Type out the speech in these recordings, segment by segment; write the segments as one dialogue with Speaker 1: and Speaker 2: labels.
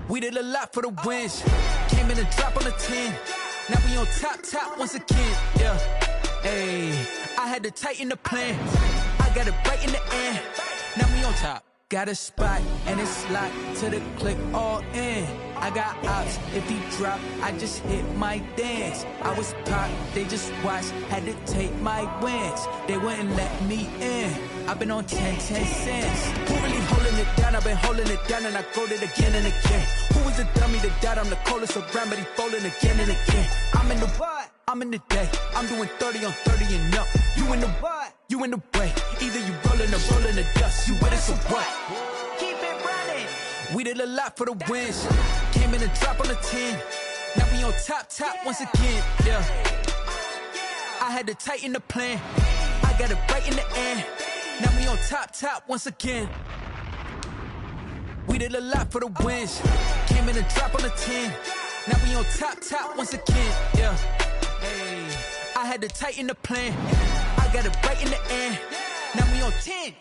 Speaker 1: We did a lot for the wins. Came in a drop on the 10. Now we on top once again. Yeah, ayy. I had to tighten the plan. I got it right in the end. Now we on top. Got a spot and it's locked to the click all in. I got ops, if he drop, I just hit my dance. I was pop, they just watched, had to take my wins. They wouldn't let me in. I've been on 10 cents. Who really holding it down? I've been holding it down and I go it again and again. Who was the dummy that died? I'm the coldest around, but he folding again and again. I'm in the what? I'm in the day. I'm doing 30 on 30 and up. You in the what? You in the way. Either you rolling or rolling the dust. You with us or what? Keep it running. We did a lot for the wins. Came in a drop on the 10. Now we on top once again. Yeah. I had to tighten the plan. I got it right in the end. Now we on top once again. We did a lot for the wins. Came in a drop on the 10. Now we on top once again. Yeah. Hey. I had to tighten the plan. I got it right in the end. Now we on 10.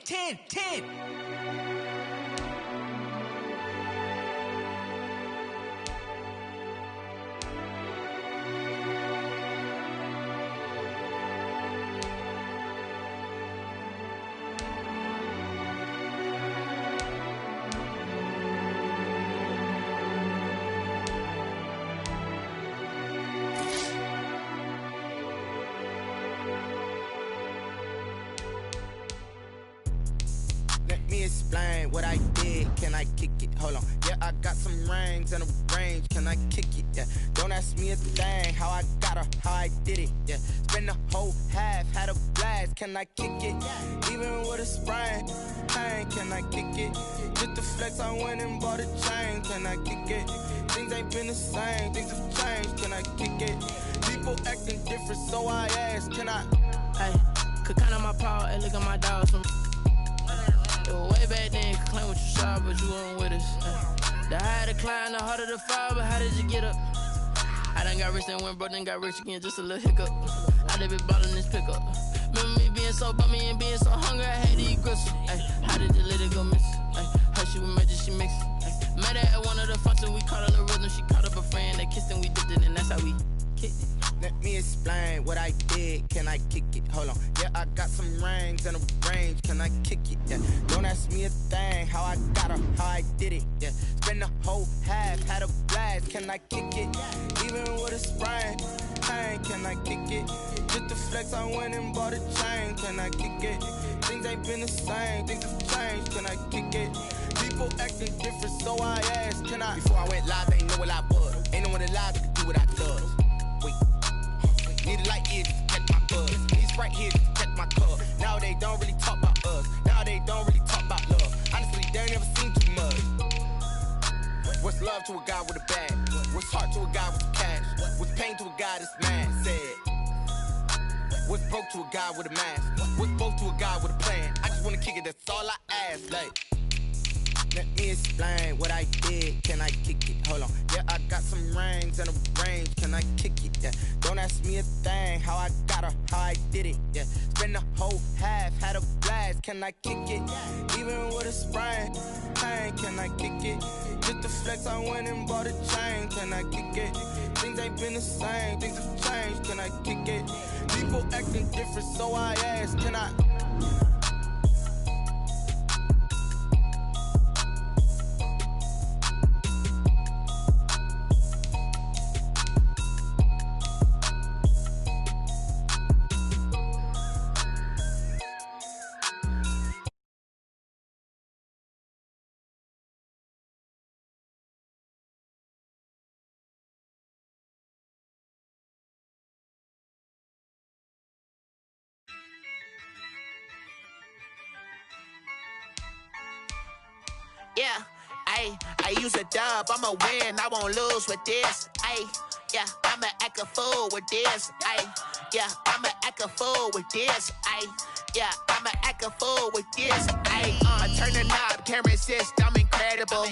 Speaker 2: Explain what I did, can I kick it? Hold on, yeah, I got some rings and a range, can I kick it? Yeah, don't ask me a thing, how I got her, how I did it. Yeah, spend the whole half, had a blast, can I kick it? Even with a sprain, pain, can I kick it? Just the flex, I went and bought a chain, can I kick it? Things ain't been the same, things have changed, can I kick it? People acting different, so I asked, can I?
Speaker 3: Hey, could count on my power, and look at my dogs from. Way back then, you could claim what you saw, but you weren't with us. The higher the climb, the harder the fall, but how did you get up? I done got rich, then went broke, then got rich again, just a little hiccup. I done been ballin' this pickup. Remember me being so bummy and being so hungry, I had to eat gristle. How did you let it go miss? How she was magic, she mixed. Met her at one of the functions, we caught a little rhythm, she caught up a friend, they kissed and we dipped it, and that's how we kicked it.
Speaker 2: Let me explain what I did, can I kick it? Hold on, yeah, I got some rings and a range, can I kick it? Yeah, don't ask me a thing, how I got her, how I did it. Yeah, spend the whole half, had a blast, can I kick it? Even with a sprain, pain, can I kick it? Just the flex, I went and bought a chain, can I kick it? Things ain't been the same, things have changed, can I kick it? People acting different, so I asked, can I? Before I went live, they know what I was. Ain't no one alive that could do what I does. Wait. Need a light here to catch my buzz. Need Sprite here to catch my cup. Now they don't really talk about us. Now they don't really talk about love. Honestly, they ain't never seen too much. What's love to a guy with a bag? What's heart to a guy with cash? What's pain to a guy that's mad? Said. What's broke to a guy with a mask? What's both to a guy with a plan? I just wanna kick it, that's all I ask. Like, let me explain what I did, can I kick it? Hold on, yeah, I got some rings and a range, can I kick it? Yeah, don't ask me a thing, how I got her, how I did it. Yeah, spend the whole half, had a blast, can I kick it? Even with a sprain, pain, can I kick it? Just the flex, I went and bought a chain, can I kick it? Things ain't been the same, things have changed, can I kick it? People acting different, so I asked, can I?
Speaker 4: Yeah, I use a dub, I'ma win, I won't lose with this. Yeah, I'ma act a fool with this. Yeah, I'ma act a fool with this. Yeah, I'ma act a fool with this. I turn the knob, can't resist, I'm incredible.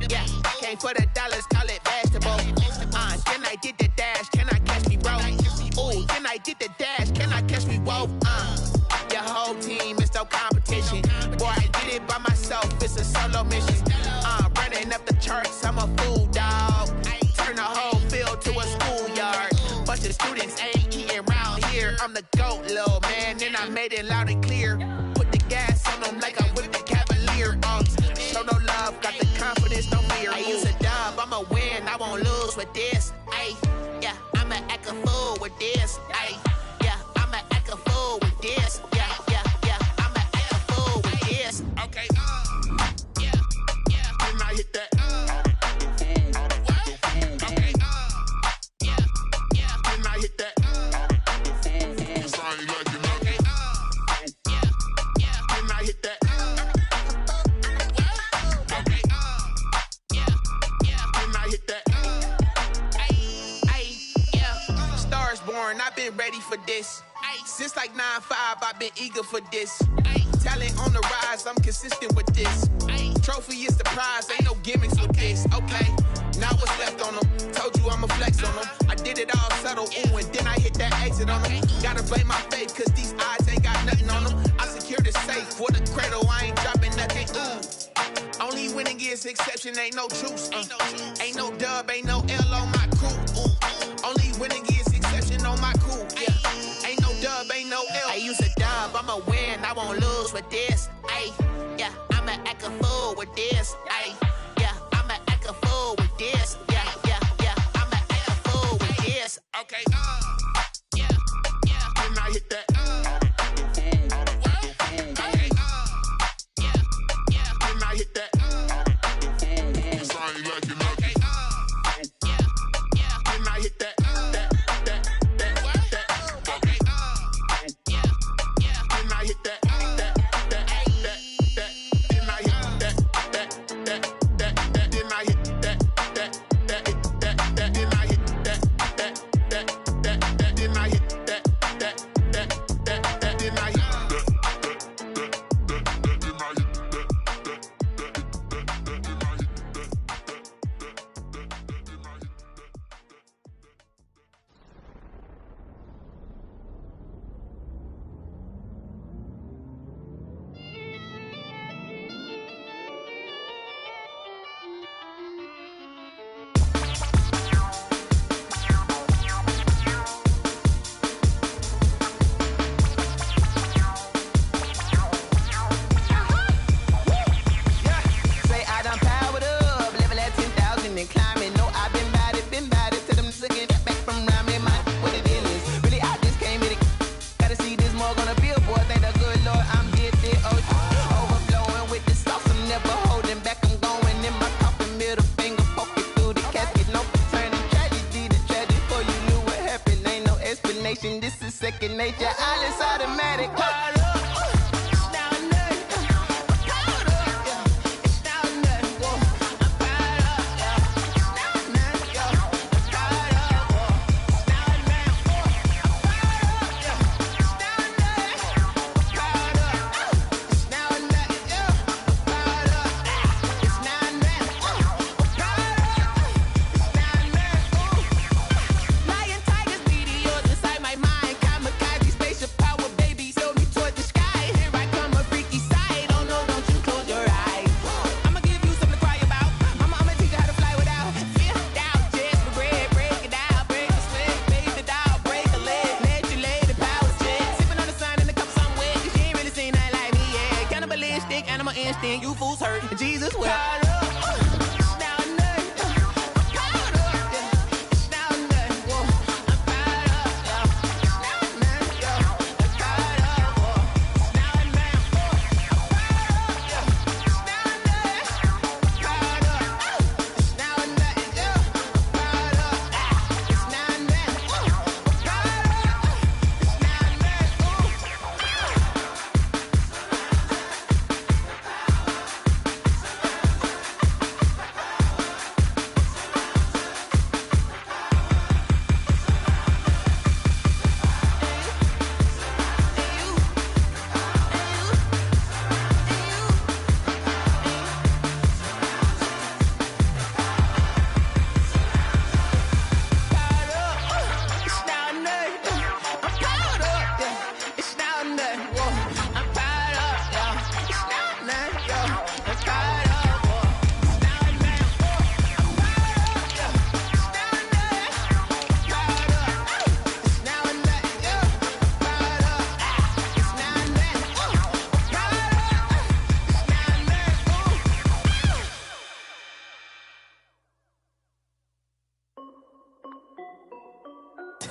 Speaker 4: Yeah, came for the dollars, call it vegetable. Then I did the dash, can I catch me, bro? Ooh, then I did the dash, can I catch me, whoa? Your whole team is no competition. Boy, I did it by myself, it's a solo mission. Running up the charts, I'm a fool. with this. Ay, yeah, I'ma act a fool with this. Ay, yeah, I'ma act a fool with this. Yeah, yeah, yeah, I'ma act a fool with this. Okay, yeah, yeah. Then I hit that. Okay, yeah, yeah. Then I hit that. Sound like you know. Okay, yeah, yeah. Then I hit that. Okay, yeah, yeah. Then I hit that. Ay, yeah. Stars born, I've been ready for this. Since like 9-5, I've been eager for this. Talent on the rise, I'm consistent with this. Trophy is the prize, ain't no gimmicks with this. Okay, now what's left on them? Told you I'ma flex on them. I did it all subtle, ooh, and then I hit that exit on them. Gotta blame my faith, cause these eyes ain't got nothing on them. I secured the safe for the cradle, I ain't dropping nothing, ooh. Only winning is exception, ain't no truce. Ain't no dub, ain't no L on my crew. Ooh. Only winning is exception on my crew. Yeah. Ain't no dub, ain't no L. I use a dub, I'ma win, I won't lose with this. Ay, yeah, I'ma act a fool with this. Ay, yeah, I'ma act a fool with this. Yeah, yeah, yeah, I'ma act a fool with this. Okay, yeah, yeah. Then I hit that. Okay, yeah, yeah. Then I hit that. Sound like you know. Okay, yeah, yeah. Then I hit that.
Speaker 2: This is second nature, all is automatic. Lion, tigers, meteors inside my mind. Kamikaze, spaceship power, baby. Tell me toward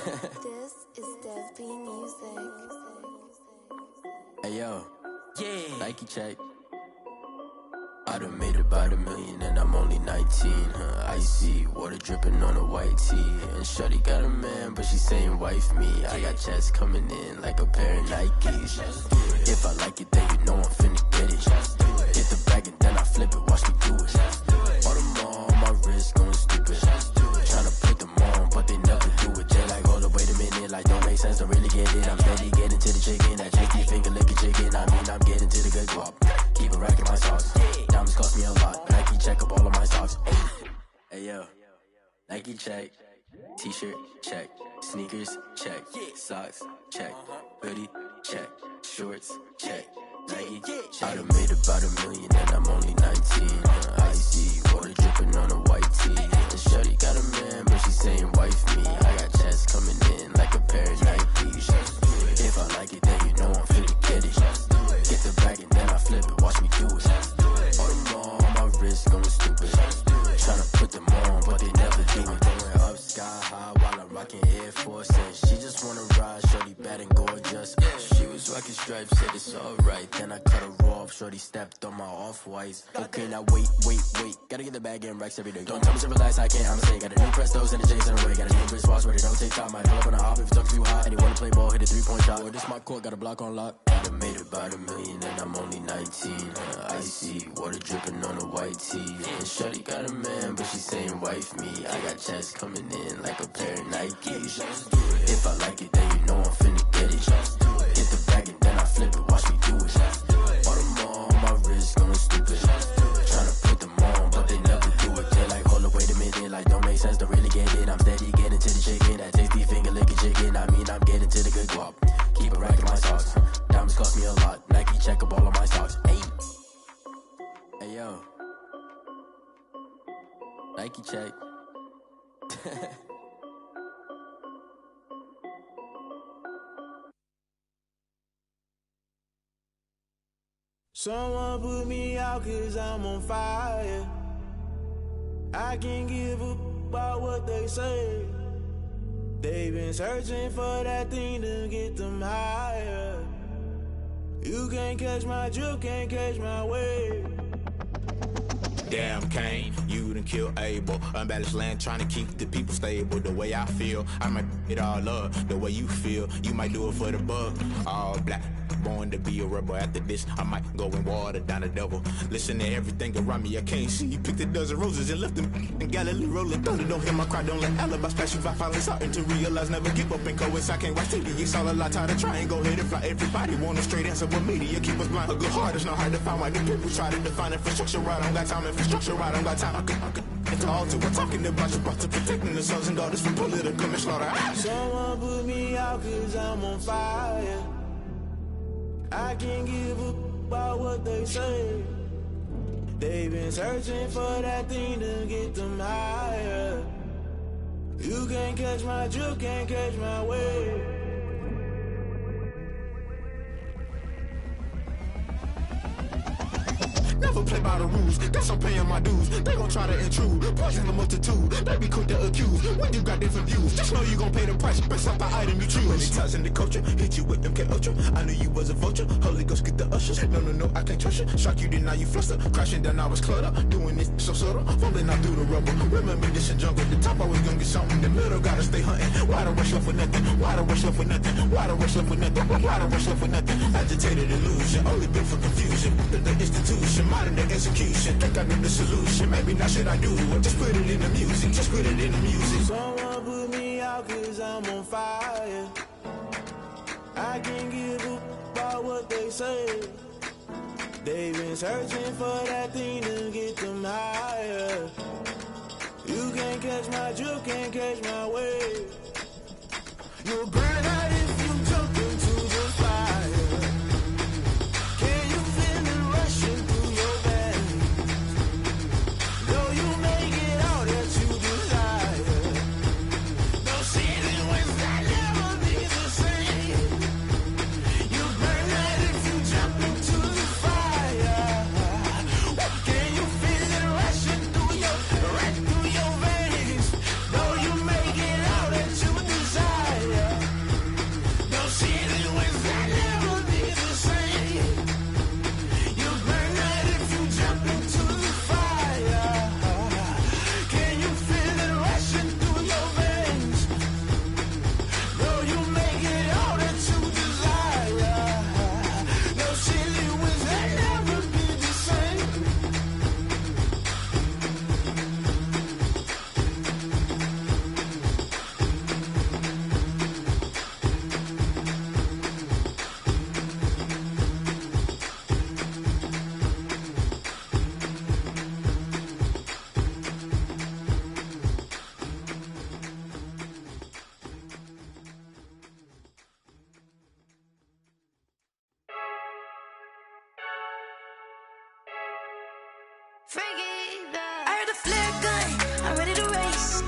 Speaker 5: This is Dev B Music.
Speaker 6: Hey yo, yeah, Nike check. I done made about $1 million and I'm only 19. Icy water dripping on a white tee. And shorty got a man, but she saying wife me. I got checks coming in like a pair of Nikes. If I like it, then you know I'm finna get it. Hit the bag and then I flip it, watch me do it. All them on my wrist going stupid. Tryna put them on, but they never do it. They like, hold up, wait a minute, like don't make sense, don't really get it. I'm steady getting to the chicken, that chicky finger licking chicken. I mean, I'm getting to the good guap. Keep a rack in my socks. Diamonds cost me a lot. Nike check up all of my socks. Hey yo, Nike check. T-shirt check. Sneakers check. Socks check. Hoodie check. Shorts check. Nike. I done made about $1 million and I'm only 19. Icy water dripping on a white tee. And shorty got a man, but she saying wife me. I got checks coming in like a pair of Nikes. If I like it, then you know I'm finna get it. Get the bag and then I flip it, watch me do it. All them on my wrist going stupid. Tryna put them on, but they never do it. Going up sky high while I'm rocking Air Force. And she just wanna ride, shorty bad and gorgeous. She was rocking stripes, said it's alright. Then I cut her off, shorty stepped on my off-whites. Okay, now wait. Gotta get the bag and racks every day. Don't tell me to relax, I can't, I'ma say. Got a new Prestos and the J's in the way. Got a new wristwatch where they don't take time. Might pull up on a hop if it's talking too hot. And he wanna play ball, hit a 3-point shot. Or this my court, got a block on lock. I done made about $1 million and I'm only 19. Icy water dripping on a white tee. And shorty got a man, but she saying wife me. I got checks coming in like a pair of Nikes. If I like it, then you know I'm finna get it. Hit the bag and then I flip it, watch me do it. All them on my wrist going stupid. Tryna put them on, but they never do it. They're like, hold up, wait a minute, like don't make sense, don't really get it. I'm steady getting to the chicken, that tasty finger licking chicken. I mean, I'm getting to the good guap. Keep a rack in my socks. Diamonds cost me a lot. Nike check up all of my stocks. Hey yo, Nike check.
Speaker 7: Someone put me out 'cause I'm on fire. I can't give a about what they say. They've been searching for that thing to get them higher. You can't catch my drift, can't catch my wave.
Speaker 8: Damn Kane, you done killed Abel. Unbalanced land trying to keep the people stable. The way I feel, I might it all up. The way you feel, you might do it for the bug. All black, born to be a rebel. After this, I might go and water down the devil. Listen to everything around me, I can't see. You picked a dozen roses and left them in Galilee rolling thunder. Don't hear my cry, don't let alibis pass you by. Finally starting to realize, never give up and coincide. Can't watch TV, it's all a lot. Tired of trying, go ahead and fly. Everybody want a straight answer, but media keep us blind. A good heart is not hard to find. Why the people try to define infrastructure right? I don't got time, infrastructure right, I don't got time. I could it's all to we're talking about you, about to protecting the sons and daughters from political manslaughter.
Speaker 7: Someone put me out 'cause I'm on fire. I can't give a about what they say. They've been searching for that thing to get them higher. You can't catch my drift, can't catch my wave.
Speaker 8: Never play by the rules, guess I'm paying my dues. They gon' try to intrude, poison the multitude. They be quick to accuse, when you got different views. Just know you gon' pay the price, based off the item you choose. Many ties in the culture, hit you with MK Ultra. I knew you was a vulture, Holy Ghost get the ushers. No, I can't trust you. Shock you, then now you fluster. Crashing down, I was cluttered. Doing this so subtle, falling out through the rubble. Remember this in jungle, the top always gonna get something. In the middle, gotta stay hunting. Why the rush left with nothing? Why the rush left with nothing? Why the rush left with nothing? Why the rush left with nothing? Agitated illusion, only built for confusion. The institution, modern day execution. Think I know the solution. Maybe not should I do it? Just put it in the music. Just put it in the music.
Speaker 7: Someone put me out 'cause I'm on fire. I can't give a about what they say. They've been searching for that thing to get them higher. You can't catch my drift, can't catch my wave. You'll burn out if you jump into the fire. Can you feel it rushing through your veins? Though you make it all that you desire. No season wins that never be the same. You burn out if you jump into the fire. Can you feel it rushing through your veins? Though you make it all that you desire.
Speaker 9: I heard the flare gun, I'm ready to race.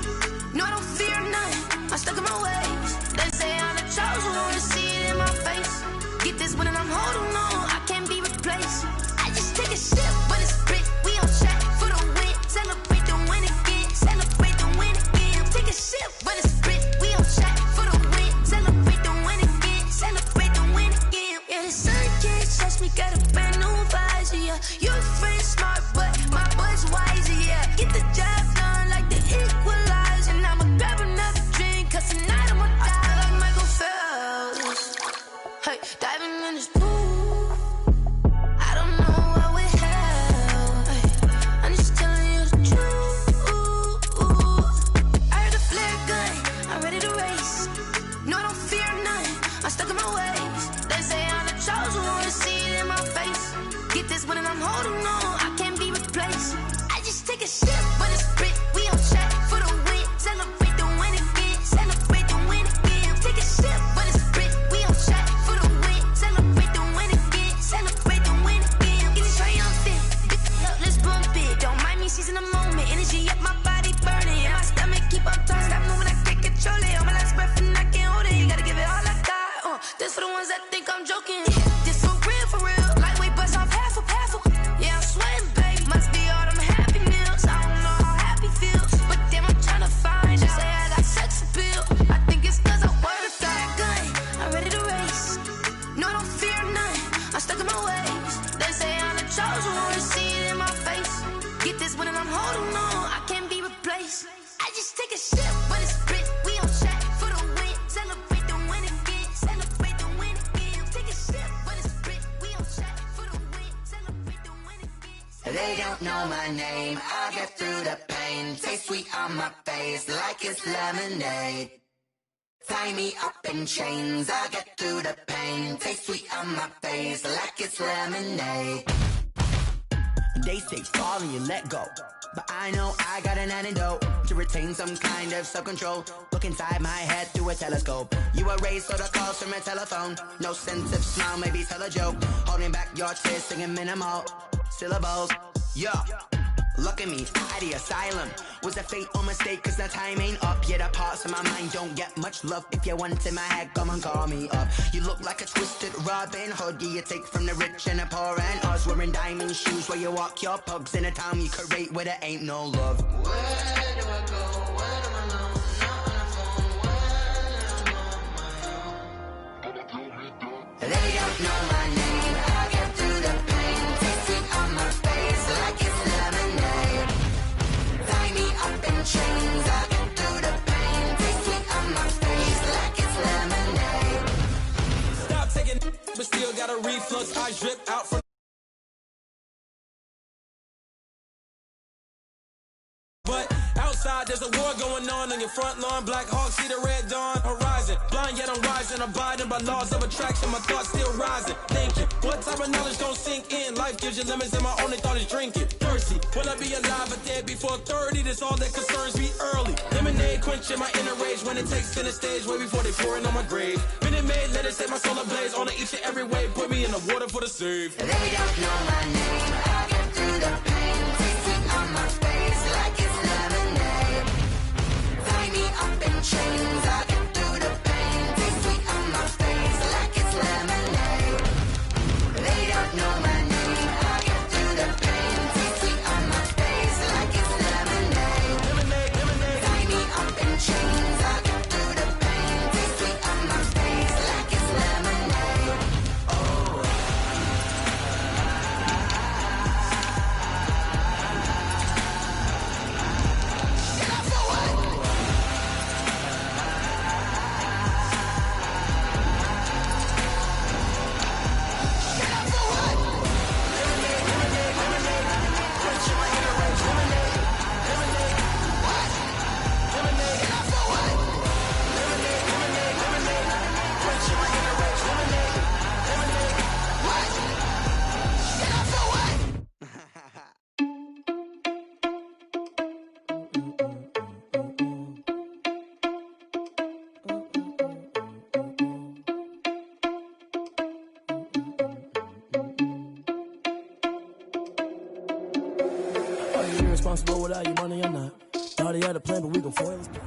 Speaker 9: No, I don't fear none, I'm stuck in my ways. They say I'm the chosen one, see it in my face. Get this one and I'm holding on, I can't be replaced. I just take a sip, but it's brick, we on track for the win. Celebrate the win again, celebrate the win again. Take a sip, but it's brick, we on track for the win. Celebrate the win again, celebrate the win again. Yeah, the sun can't touch me, got a brand new visor, yeah. Your friend smart, but my boy's wiser, yeah. Get the job done like the equalizer. And I'ma grab another drink, cause tonight I'ma die like Michael Phelps. Hey, diving in this pool, I don't know what we have. Hey, I'm just telling you the truth. I heard the flare gun, I'm ready to race. No, I don't fear none, I'm stuck in my ways. They say I'm the chosen one, see it in my face. Get this one and I'm holding on, I can't be replaced. I just take a sip, but it's brick, we on track for the win. Celebrate the win again, celebrate the win again. Take a sip, but it's brick, we on track for the win. Celebrate the win again, celebrate the win again. Get it triumphant, let's bump it. Don't mind me seizing the moment, energy up my body burning. And my stomach keep on turning, stop moving, I can't control it. On my last breath and I can't hold it, you gotta give it all I got. This for the ones that think I'm joking. This for real, lightweight bust off half a. Yeah, I'm sweating, babe, must be all them happy meals. I don't know how happy feels, but damn, I'm tryna find you. Say I got sex appeal, I think it's cause I wear the fire gun. I'm ready to race, no, I don't fear none, I'm stuck in my ways. They say I'm the chosen one, see it in my face. Get this one and I'm holding on, I can't be replaced. I just take a sip, but it's brick, we on track for the win. Celebrate the win again, celebrate the win again. Take a sip, but it's brick, we on track for the win. Celebrate the win again.
Speaker 10: They don't know my name, I get through the pain. Taste sweet on my face like it's lemonade. Tie me up in chains, I get through the pain. Taste sweet on my face like it's lemonade.
Speaker 2: They say fall and you let go, but I know I got an antidote to retain some kind of self-control. Look inside my head through a telescope. You erase all the calls from a telephone. No sense of smile, maybe tell a joke. Holding back your tears, singing minimal syllables. Yeah, look at me, at the asylum. Was a fate or mistake, cause the time ain't up. Yet the parts of my mind don't get much love. If you want in my head, come and call me up. You look like a twisted Robin Hood. Yeah, you take from the rich and the poor and us. Wearing diamond shoes where you walk your pugs in a town you create where there ain't no love.
Speaker 10: Where do I go? Where am I alone? Not on the phone. When I'm on my own.
Speaker 2: They don't know my name, I get through the pain. Taste sweet on my face like it's lemonade. Tie me up in chains, I get through the pain. Taste sweet on my face like it's lemonade.
Speaker 1: Stop taking, but still got a reflux. I drip out from. But outside there's a war going on your front lawn. Black Hawk see the red dawn horizon. Blind yet I'm rising, abiding by laws of attraction. My thoughts still rising. Thinking, what type of knowledge gon' sink in? Life gives you lemons and my only thought is drinking. Thirsty, will I be alive or dead before 30? That's all that concerns me early. Lemonade quenching my inner rage when it takes center stage way before they pour it on my grave. Minute Maid, let it set my soul ablaze on each and every way. Put me in the water for the save.
Speaker 2: They don't know my name, I get through the pain. Taste sweet on my face like it's lemonade. Tie me up in chains, I get through the pain. Taste sweet on my face like it's lemonade. They don't know my name, I get through the pain. Taste sweet on my face like it's lemonade. Tie me up in chains, I get through the pain. Taste sweet on my face like it's lemonade. Oh.
Speaker 11: responsible without your money or not. Thought he had a plan, but we gon' foil his plan.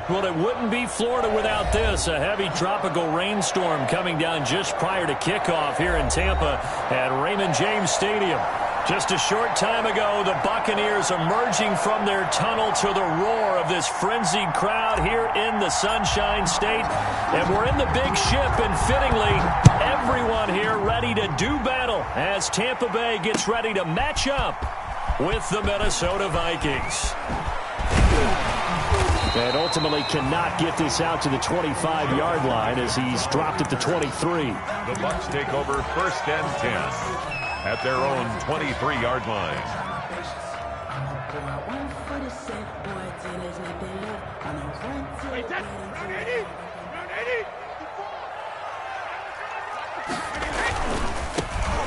Speaker 12: Well, it wouldn't be Florida without this. A heavy tropical rainstorm coming down just prior to kickoff here in Tampa at Raymond James Stadium. Just a short time ago, the Buccaneers emerging from their tunnel to the roar of this frenzied crowd here in the Sunshine State. And we're in the big ship, and fittingly, everyone here ready to do battle as Tampa Bay gets ready to match up with the Minnesota Vikings. And ultimately cannot get this out to the 25-yard line as he's dropped at the 23.
Speaker 13: The Bucs take over 1st and 10 at their own 23-yard line.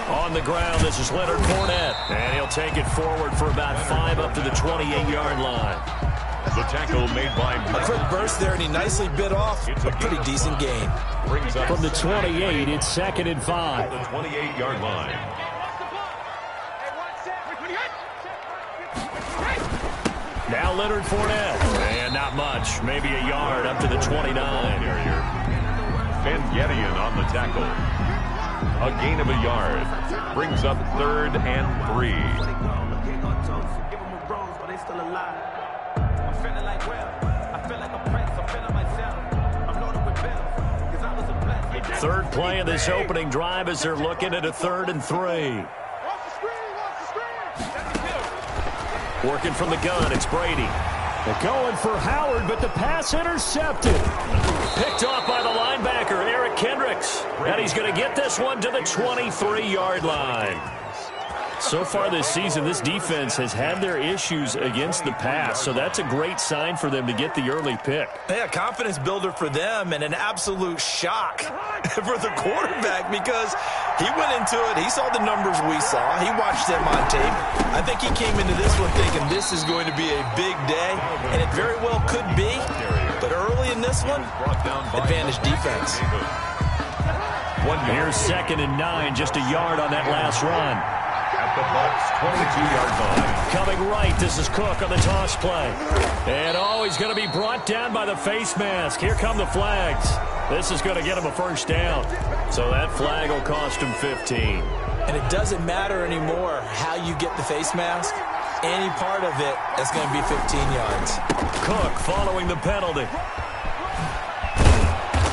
Speaker 12: On the ground, this is Leonard Fournette, and he'll take it forward for about 5 up to the 28-yard line.
Speaker 13: The tackle made by
Speaker 14: a quick burst there, and he nicely bit off a pretty decent gain.
Speaker 12: From the 28, it's 2nd and 5.
Speaker 13: The 28-yard line.
Speaker 12: Now Leonard Fournette, and not much, maybe a yard up to the 29.
Speaker 13: Ben Gedeon on the tackle. A gain of a yard. Brings up 3rd and 3.
Speaker 12: Third play of this opening drive as they're looking at a 3rd and 3. Working from the gun, it's Brady. They're going for Howard, but the pass intercepted. Picked off by the linebacker, Eric Kendricks. And he's going to get this one to the 23-yard line. So far this season, this defense has had their issues against the pass, so that's a great sign for them to get the early pick.
Speaker 14: Yeah, confidence builder for them and an absolute shock for the quarterback because he went into it. He saw the numbers we saw. He watched them on tape. I think he came into this one thinking this is going to be a big day, and it very well could be. But early in this one, advantage defense.
Speaker 12: Here's 2nd and 9, just a yard on that last run.
Speaker 13: At the Bucs 22-yard line.
Speaker 12: Coming right, this is Cook on the toss play. And he's going to be brought down by the face mask. Here come the flags. This is going to get him a 1st down. So that flag will cost him 15.
Speaker 14: And it doesn't matter anymore how you get the face mask. Any part of it is going to be 15 yards.
Speaker 12: Cook following the penalty.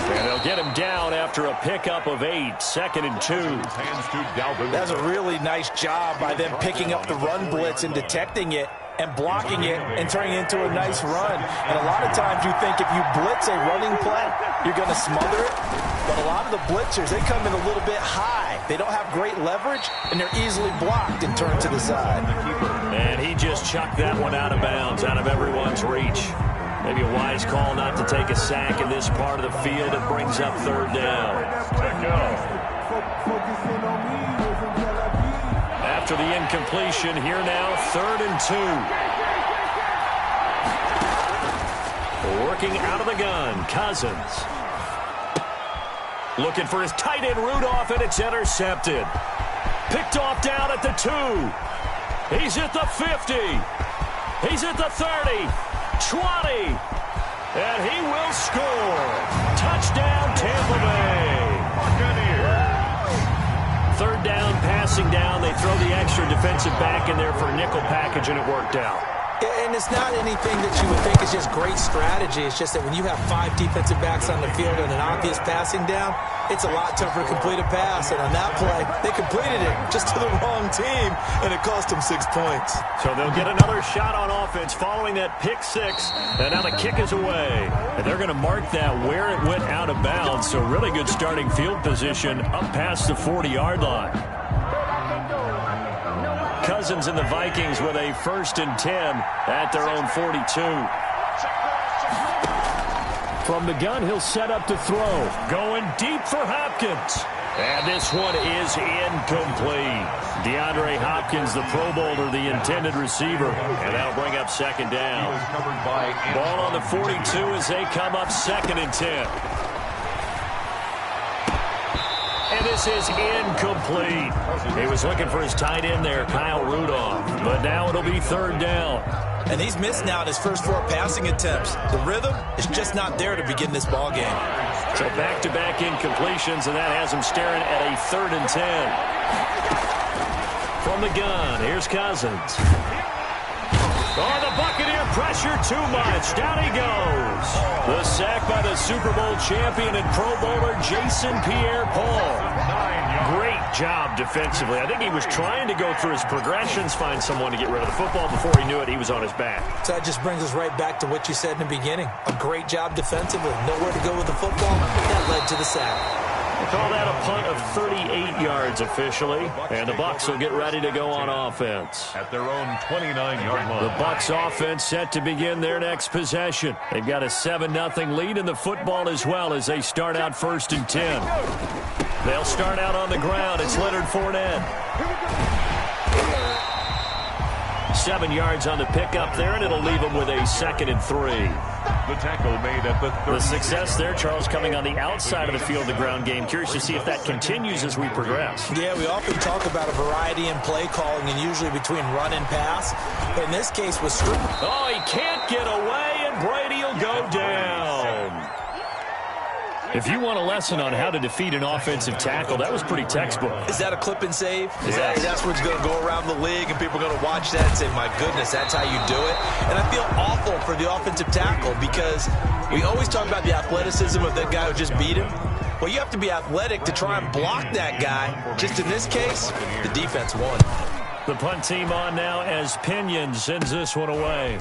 Speaker 12: And they'll get him down after a pickup of 8, 2nd and 2.
Speaker 14: That's a really nice job by them picking up the run blitz and detecting it and blocking it and turning it into a nice run. And a lot of times you think if you blitz a running play, you're going to smother it. But a lot of the blitzers, they come in a little bit high. They don't have great leverage, and they're easily blocked and turned to the side.
Speaker 12: And he just chucked that one out of bounds, out of everyone's reach. Maybe a wise call not to take a sack in this part of the field. It brings up 3rd down. After the incompletion, here now, 3rd and 2. Working out of the gun, Cousins. Looking for his tight end Rudolph, and it's intercepted. Picked off down at the 2. He's at the 50. He's at the 30. 20, and he will score. Touchdown, Tampa Bay. 3rd down, passing down. They throw the extra defensive back in there for a nickel package, and it worked out.
Speaker 14: And it's not anything that you would think is just great strategy. It's just that when you have 5 defensive backs on the field and an obvious passing down, it's a lot tougher to complete a pass. And on that play, they completed it just to the wrong team, and it cost them 6 points.
Speaker 12: So they'll get another shot on offense following that pick 6, and now the kick is away. And they're going to mark that where it went out of bounds. So really good starting field position up past the 40-yard line. Cousins and the Vikings with a 1st and 10 at their own 42. From the gun, he'll set up to throw. Going deep for Hopkins. And this one is incomplete. DeAndre Hopkins, the Pro Bowler, the intended receiver. And that'll bring up 2nd down. Ball on the 42 as they come up 2nd and 10. And this is incomplete. He was looking for his tight end there, Kyle Rudolph. But now it'll be third down.
Speaker 14: And he's missed now in his first 4 passing attempts. The rhythm is just not there to begin this ball game.
Speaker 12: So back-to-back incompletions, and that has him staring at a 3rd and 10. From the gun, here's Cousins. Oh, the Buccaneer pressure too much. Down he goes. The sack by the Super Bowl champion and Pro Bowler Jason Pierre-Paul. Great job defensively. I think he was trying to go through his progressions, find someone to get rid of the football. Before he knew it, he was on his back.
Speaker 14: So that just brings us right back to what you said in the beginning. A great job defensively. Nowhere to go with the football. That led to the sack.
Speaker 12: We'll call that a punt of 38 yards officially, and the Bucs will get ready to go on offense.
Speaker 13: At their own 29-yard line.
Speaker 12: The Bucs offense set to begin their next possession. They've got a 7-0 lead in the football as well as they start out 1st and 10. They'll start out on the ground. It's Leonard Fournette. 7 yards on the pickup there, and it'll leave them with a 2nd and 3.
Speaker 13: The tackle made at the 30.
Speaker 12: The success there, Charles, coming on the outside of the field, the ground game. Curious to see if that continues as we progress.
Speaker 14: Yeah, we often talk about a variety in play calling and usually between run and pass. But in this case, with Strick.
Speaker 12: Oh, he can't get away, and Brady will go down. If you want a lesson on how to defeat an offensive tackle, that was pretty textbook.
Speaker 14: Is that a clip and save?
Speaker 12: Yes.
Speaker 14: That's what's going to go around the league, and people are going to watch that and say, my goodness, that's how you do it. And I feel awful for the offensive tackle because we always talk about the athleticism of that guy who just beat him. Well, you have to be athletic to try and block that guy. Just in this case, the defense won.
Speaker 12: The punt team on now as Pinion sends this one away.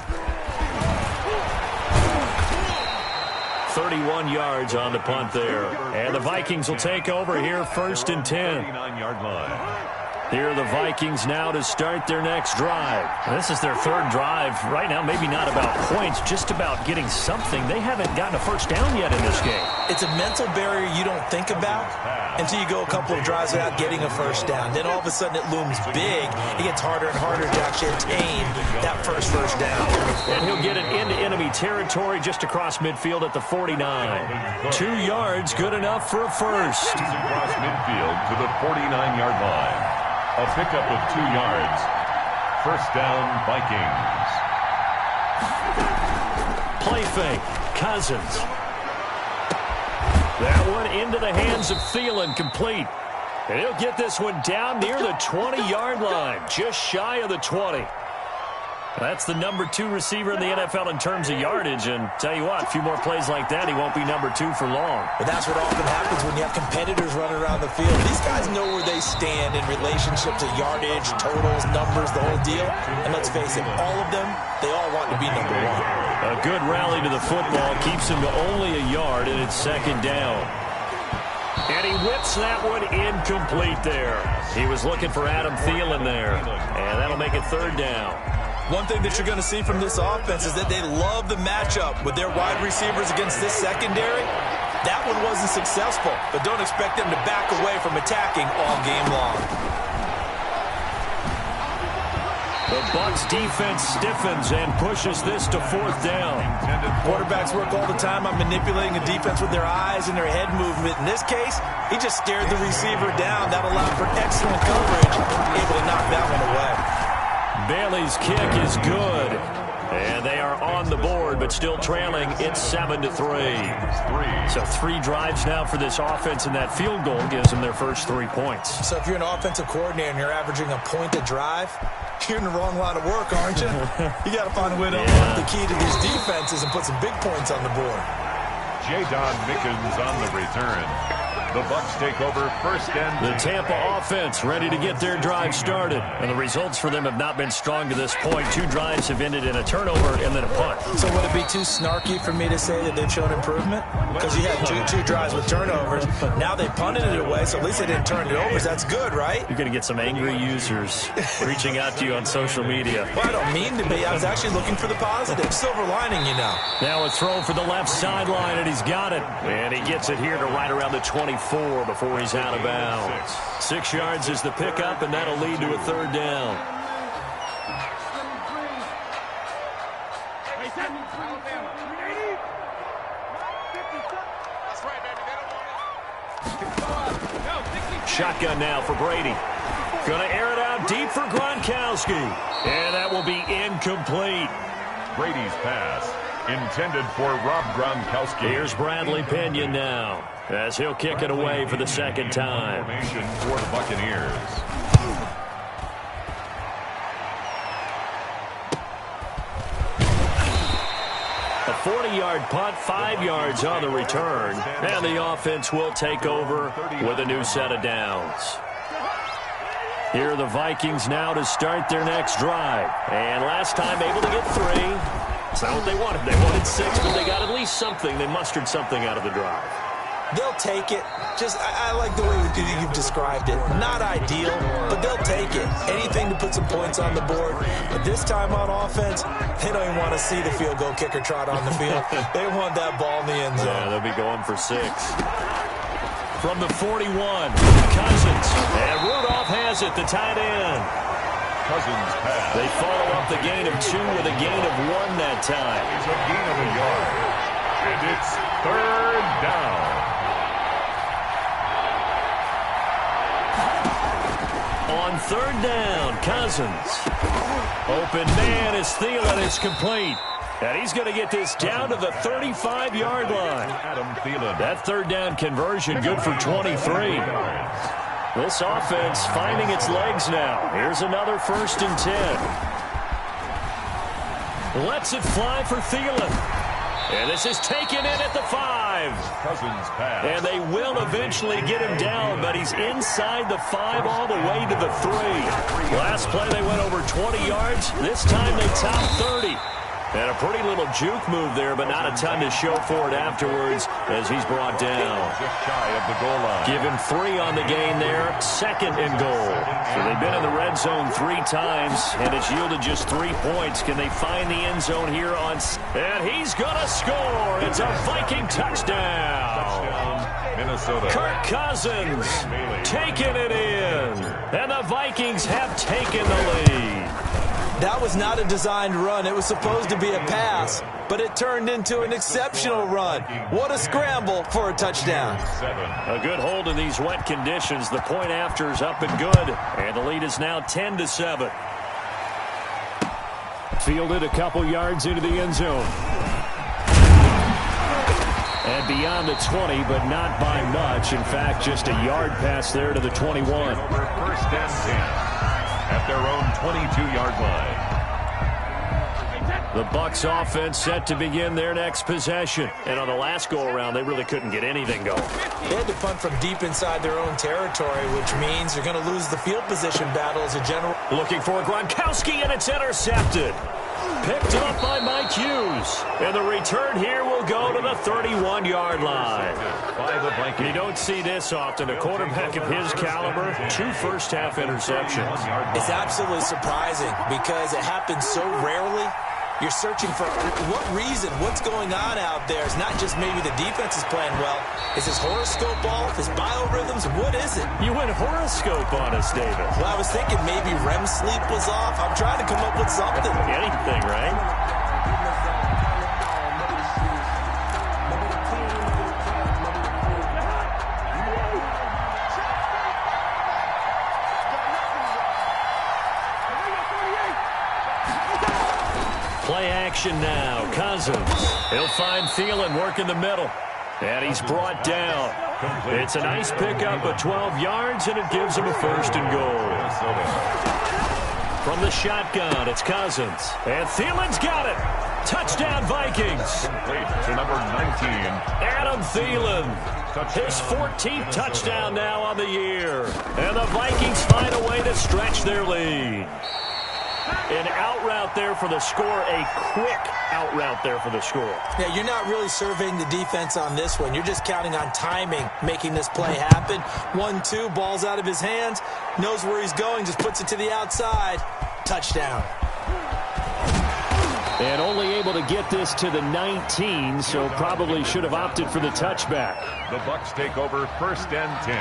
Speaker 12: 31 yards on the punt there. And the Vikings will take over here 1st and 10.
Speaker 13: 29-yard line.
Speaker 12: Here are the Vikings now to start their next drive. This is their 3rd drive. Right now, maybe not about points, just about getting something. They haven't gotten a 1st down yet in this game.
Speaker 14: It's a mental barrier you don't think about until you go a couple of drives without getting a 1st down. Then all of a sudden it looms big. It gets harder and harder to actually attain that first down.
Speaker 12: And he'll get it into enemy territory just across midfield at the 49. 2 yards, good enough for a first.
Speaker 13: Across midfield to the 49-yard line. A pickup of 2 yards. 1st down, Vikings.
Speaker 12: Play fake. Cousins. That one into the hands of Thielen, complete. And he'll get this one down near the 20-yard line, just shy of the 20. That's the number 2 receiver in the NFL in terms of yardage, and tell you what, a few more plays like that, he won't be number 2 for long.
Speaker 14: But that's what often happens when you have competitors running around the field. These guys know where they stand in relationship to yardage, totals, numbers, the whole deal. And let's face it, all of them, they all want to be number 1.
Speaker 12: A good rally to the football keeps him to only a yard, and it's 2nd down. And he whips that one incomplete there. He was looking for Adam Thielen there, and that'll make it 3rd down.
Speaker 14: One thing that you're going to see from this offense is that they love the matchup with their wide receivers against this secondary. That one wasn't successful, but don't expect them to back away from attacking all game long.
Speaker 12: The Bucs defense stiffens and pushes this to 4th down.
Speaker 14: Quarterbacks work all the time on manipulating the defense with their eyes and their head movement. In this case, he just stared the receiver down. That allowed for excellent coverage, able to knock that one away.
Speaker 12: Bailey's kick is good. And they are on the board, but still trailing. It's 7-3. So 3 drives now for this offense, and that field goal gives them their first 3 points.
Speaker 14: So if you're an offensive coordinator and you're averaging a point a drive, you're in the wrong line of work, aren't you? You got to find a way to unlock the key to these defenses and put some big points on the board.
Speaker 13: J-Don Mickens on the return. The Bucs take over 1st and 10.
Speaker 12: The Tampa offense ready to get their drive started. And the results for them have not been strong to this point. 2 drives have ended in a turnover and then a punt.
Speaker 14: So would it be too snarky for me to say that they've shown improvement? Because you had two drives with turnovers. Now they punted it away, so at least they didn't turn it over. So that's good, right?
Speaker 12: You're going to get some angry users reaching out to you on social media.
Speaker 14: Well, I don't mean to be. I was actually looking for the positive. Silver lining, you know.
Speaker 12: Now a throw for the left sideline, and he's got it. And he gets it here to right around the 24 before he's out of bounds. 6 yards is the pickup, and that'll lead to a 3rd down. Shotgun now for Brady. Going to air it out deep for Gronkowski. And that will be incomplete.
Speaker 13: Brady's pass intended for Rob Gronkowski.
Speaker 12: Here's Bradley Pinion now as he'll kick it away for the second time.
Speaker 13: Formation for the Buccaneers.
Speaker 12: A 40-yard punt, 5 yards on the return. And the offense will take over with a new set of downs. Here are the Vikings now to start their next drive. And last time able to get 3. It's not what they wanted. They wanted 6, but they got at least something. They mustered something out of the drive.
Speaker 14: They'll take it. I like the way you've described it. Not ideal, but they'll take it. Anything to put some points on the board. But this time on offense, they don't even want to see the field goal kicker trot on the field. They want that ball in the end zone.
Speaker 12: Yeah, they'll be going for 6. From the 41, Cousins. And Rudolph has it, the tight end.
Speaker 13: Cousins pass.
Speaker 12: They follow up the gain of 2 with a gain of 1 that time.
Speaker 13: It's a gain of a yard. And it's 3rd down.
Speaker 12: On 3rd down, Cousins. Open man as Thielen is complete. And he's going to get this down to the 35-yard line. That 3rd down conversion good for 23. This offense finding its legs now. Here's another 1st and 10. Lets it fly for Thielen. And this is taken in at the 5.
Speaker 13: Cousins pass.
Speaker 12: And they will eventually get him down, but he's inside the 5 all the way to the 3. Last play they went over 20 yards. This time they topped 30. And a pretty little juke move there, but not a ton to show for it afterwards as he's brought down.
Speaker 13: Just shy of the goal line.
Speaker 12: Give him 3 on the gain there. 2nd and goal. So they've been in the red zone 3 times, and it's yielded just 3 points. Can they find the end zone here on... And he's going to score. It's a Viking touchdown.
Speaker 13: Minnesota.
Speaker 12: Kirk Cousins taking it in. And the Vikings have taken the lead.
Speaker 14: That was not a designed run. It was supposed to be a pass, but it turned into an exceptional run. What a scramble for a touchdown.
Speaker 12: A good hold in these wet conditions. The point after is up and good, and the lead is now 10-7. Fielded a couple yards into the end zone. And beyond the 20, but not by much. In fact, just a yard pass there to the 21.
Speaker 13: 1st and 10. At their own 22-yard line.
Speaker 12: The Bucs offense set to begin their next possession. And on the last go-around, they really couldn't get anything going.
Speaker 14: They had to punt from deep inside their own territory, which means they're going to lose the field position battle as a general.
Speaker 12: Looking for Gronkowski, and it's intercepted. Picked up by Mike Hughes. And the return here will go to the 31-yard line. You don't see this often. A quarterback of his caliber, 2 first-half interceptions.
Speaker 14: It's absolutely surprising because it happens so rarely. You're searching for what reason, what's going on out there. It's not just maybe the defense is playing well. Is his horoscope off? His biorhythms? What is it?
Speaker 12: You went horoscope on us, David.
Speaker 14: Well, I was thinking maybe REM sleep was off. I'm trying to come up with something.
Speaker 12: Anything, right? Play action now. Cousins. He'll find Thielen working the middle. And he's brought down. It's a nice pickup of 12 yards, and it gives him a 1st and goal. From the shotgun, it's Cousins. And Thielen's got it. Touchdown, Vikings.
Speaker 13: To number 19.
Speaker 12: Adam Thielen. His 14th touchdown now on the year. And the Vikings find a way to stretch their lead. An out route there for the score, a quick out route there for the score.
Speaker 14: Yeah, you're not really surveying the defense on this one. You're just counting on timing, making this play happen. 1-2, ball's out of his hands, knows where he's going, just puts it to the outside. Touchdown.
Speaker 12: And only able to get this to the 19, so probably should have opted for the touchback.
Speaker 13: The Bucs take over 1st and 10.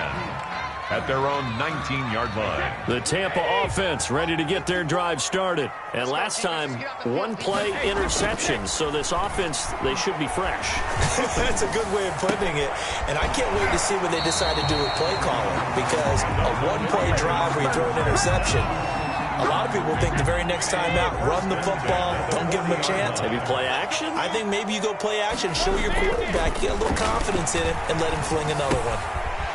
Speaker 13: at their own 19-yard line.
Speaker 12: The Tampa offense ready to get their drive started. And last time, one-play interception. So this offense, they should be fresh.
Speaker 14: That's a good way of putting it. And I can't wait to see what they decide to do with play calling. Because a one-play drive where you throw an interception, a lot of people think the very next time out, run the football, don't give them a chance.
Speaker 12: Maybe play action?
Speaker 14: I think maybe you go play action, show your quarterback, get a little confidence in him, and let him fling another one.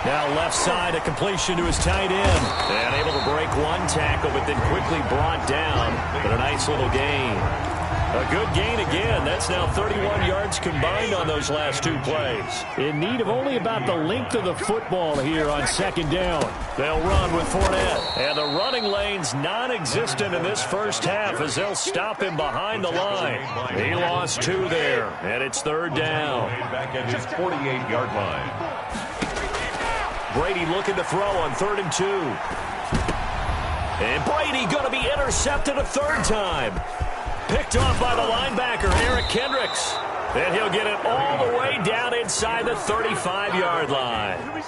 Speaker 12: Now left side, a completion to his tight end. And able to break one tackle, but then quickly brought down. But a nice little gain. A good gain again. That's now 31 yards combined on those last two plays. In need of only about the length of the football here on second down. They'll run with Fournette. And the running lane's non-existent in this first half as they'll stop him behind the line. He lost 2 there, and it's third down.
Speaker 13: Back at his 48-yard line.
Speaker 12: Brady looking to throw on 3rd and 2. And Brady going to be intercepted a third time. Picked off by the linebacker, Eric Kendricks. And he'll get it all the way down inside the 35-yard line.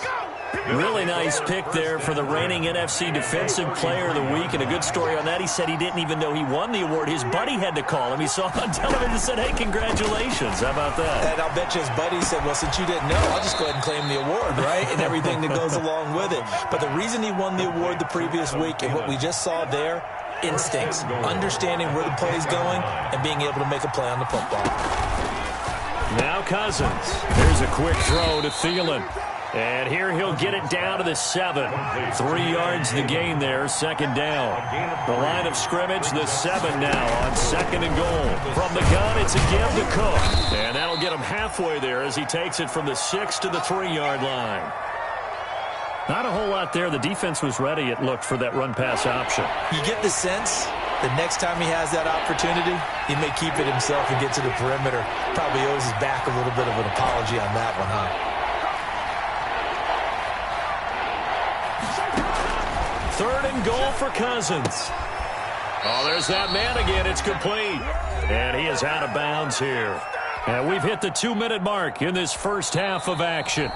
Speaker 12: Really nice pick there for the reigning NFC Defensive Player of the Week. And a good story on that, he said he didn't even know he won the award. His buddy had to call him. He saw it on television and said, hey, congratulations. How about that?
Speaker 14: And I'll bet you his buddy said, well, since you didn't know, I'll just go ahead and claim the award, right? And everything that goes along with it. But the reason he won the award the previous week and what we just saw there, instincts, understanding where the play is going, and being able to make a play on the football.
Speaker 12: Now Cousins. Here's a quick throw to Thielen. And here he'll get it down to the 7. 3 yards the gain there, second down. The line of scrimmage, the 7 now on second and goal. From the gun, it's a give to Cook. And that'll get him halfway there as he takes it from the 6 to the 3-yard line. Not a whole lot there. The defense was ready, it looked, for that run-pass option.
Speaker 14: You get the sense that next time he has that opportunity, he may keep it himself and get to the perimeter. Probably owes his back a little bit of an apology on that one, huh?
Speaker 12: 3rd and goal for Cousins. Oh, there's that man again. It's complete. And he is out of bounds here. And we've hit the 2-minute mark in this first half of action.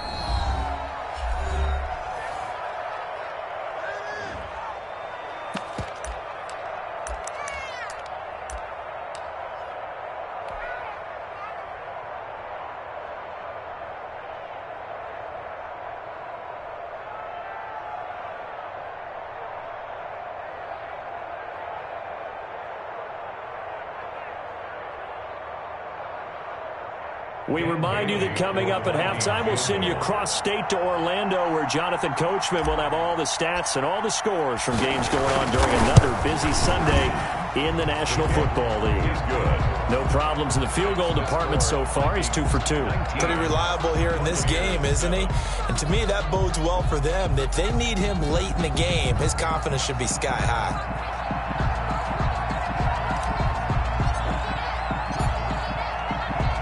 Speaker 12: We remind you that coming up at halftime, we'll send you cross-state to Orlando, where Jonathan Coachman will have all the stats and all the scores from games going on during another busy Sunday in the National Football League.
Speaker 13: He's good.
Speaker 12: No problems in the field goal department so far. He's 2 for 2.
Speaker 14: Pretty reliable here in this game, isn't he? And to me, that bodes well for them. If they need him late in the game, his confidence should be sky high.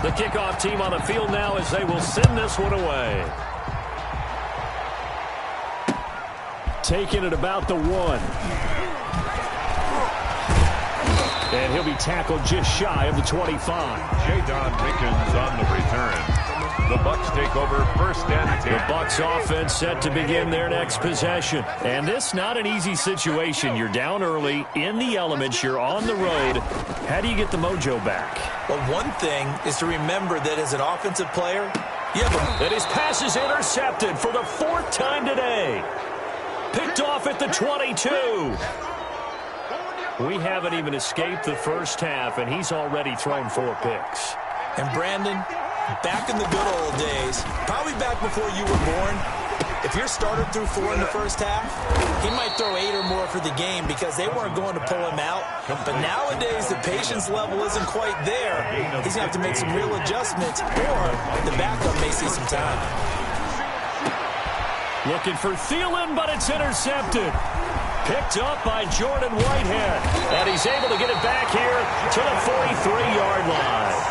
Speaker 12: The kickoff team on the field now as they will send this one away. Taking it about the 1. And he'll be tackled just shy of the 25.
Speaker 13: Jadon Mickens on the return. The Bucs take over 1st and 10.
Speaker 12: The Bucs offense set to begin their next possession. And this not an easy situation. You're down early, in the elements, you're on the road. How do you get the mojo back?
Speaker 14: Well, one thing is to remember that as an offensive player, you have a...
Speaker 12: And his pass is intercepted for the 4th time today. Picked off at the 22. We haven't even escaped the first half, and he's already thrown 4 picks.
Speaker 14: And Brandon, back in the good old days, probably back before you were born, if your starter threw 4 in the first half, he might throw 8 or more for the game because they weren't going to pull him out. But nowadays, the patience level isn't quite there. He's going to have to make some real adjustments, or the backup may see some time.
Speaker 12: Looking for Thielen, but it's intercepted. Picked up by Jordan Whitehead. And he's able to get it back here to the 43-yard line.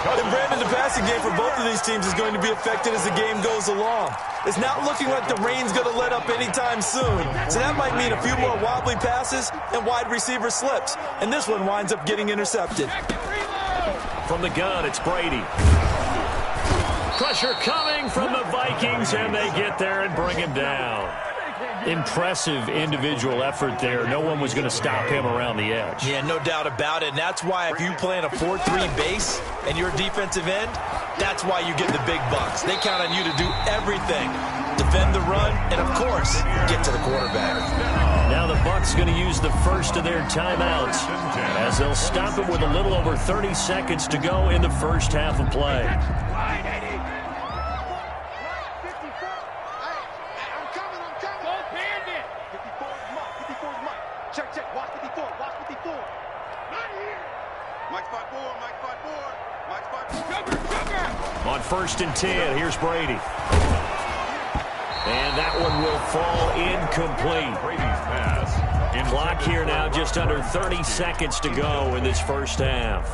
Speaker 14: And Brandon, the passing game for both of these teams is going to be affected as the game goes along. It's not looking like the rain's going to let up anytime soon. So that might mean a few more wobbly passes and wide receiver slips. And this one winds up getting intercepted.
Speaker 12: From the gun, it's Brady. Pressure coming from the Vikings, and they get there and bring him down. Impressive individual effort there. No one was going to stop him around the edge.
Speaker 14: Yeah, no doubt about it. And that's why if you play in a 4-3 base and you're a defensive end, that's why you get the big bucks. They count on you to do everything. Defend the run and, of course, get to the quarterback.
Speaker 12: Now the Bucs going to use the first of their timeouts as they'll stop it with a little over 30 seconds to go in the first half of play. On 1st and 10, here's Brady. And that one will fall incomplete.
Speaker 13: Brady's pass.
Speaker 12: Clock here now, just under 30 seconds to go in this first half.